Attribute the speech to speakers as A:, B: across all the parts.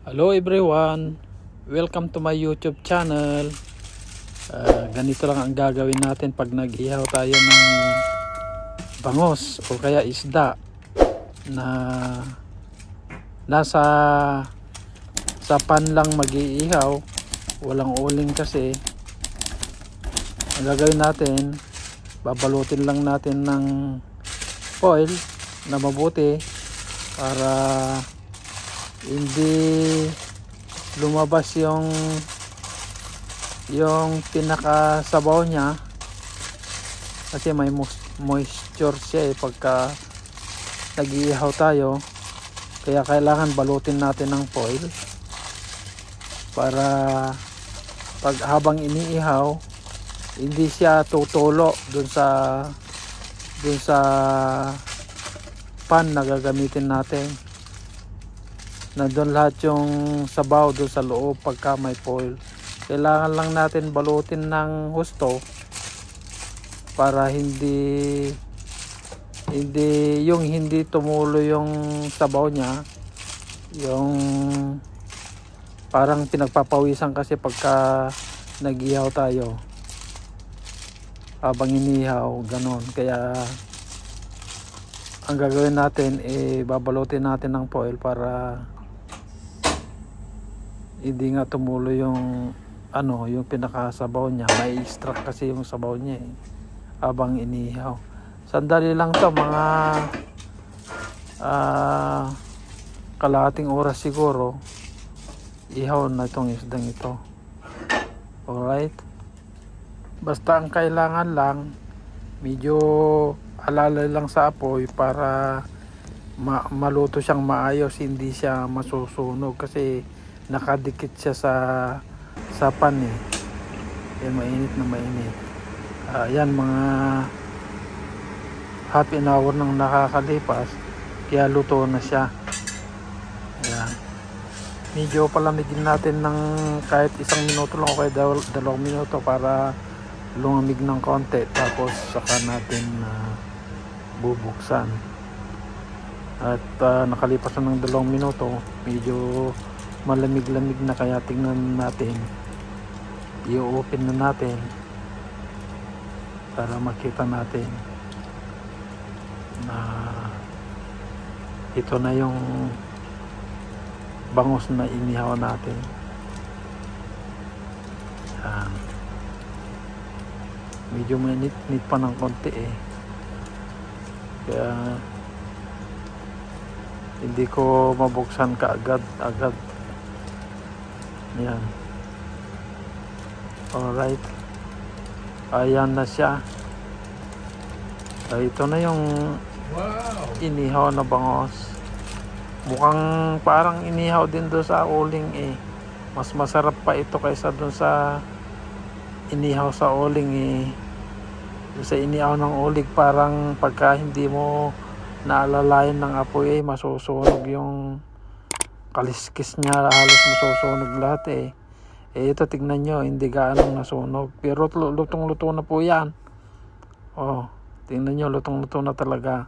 A: Hello everyone, welcome to my YouTube channel. Ganito lang ang gagawin natin pag nag-ihaw tayo ng bangos o kaya isda na nasa sa pan lang mag-iihaw, walang uling kasi. Ang gagawin natin, babalutin lang natin ng foil na mabuti para hindi lumabas yung pinakasabaw niya, kasi may moisture siya pagka nag-iihaw tayo, kaya kailangan balutin natin ng foil para pag habang iniihaw hindi siya tutulo dun sa pan na gagamitin natin. Nandun lahat yung sabaw doon sa loob pagka may foil. Kailangan lang natin balutin ng husto para hindi tumulo yung sabaw niya, yung parang pinagpapawisan kasi pagka nag-ihaw tayo habang inihaw, ganon. Kaya ang gagawin natin babalutin natin ng foil para hindi nga tumulo yung yung pinakasabaw niya. May extract kasi yung sabaw niya habang inihaw. Sandali lang to, mga kalahating oras siguro ihaw na itong isdang ito. Alright, basta ang kailangan lang medyo alalay lang sa apoy para maluto siyang maayos, hindi siya masusunog kasi nakadikit siya sa pan yan, mainit na mainit. Yan, mga half an hour nang nakakalipas, kaya luto na siya. Ayan, medyo palamigin natin ng kahit 1 minuto lang o kaya 2 minuto para lumamig ng konti, tapos saka natin bubuksan. At nakalipas na ng 2 minuto, medyo malamig-lamig na, kaya tingnan natin, i-open na natin para makita natin na ito na yung bangus na inihaw natin. Yan, medyo mainit pa ng konti kaya hindi ko mabuksan kaagad. Yan, alright, ayan na siya. Ito na yung inihaw na bangos. Mukhang parang inihaw din doon sa uling mas masarap pa ito kaysa doon sa inihaw sa uling sa inihaw ng uling, parang pagka hindi mo naalalayan ng apoy masusunog yung kaliskis niya, halos masusunog lahat ito tignan nyo, hindi gaano nasunog, pero lutong luto na po yan. Tingnan nyo, lutong luto na talaga.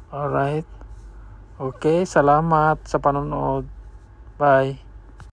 A: Alright, okay, salamat sa panonood, bye.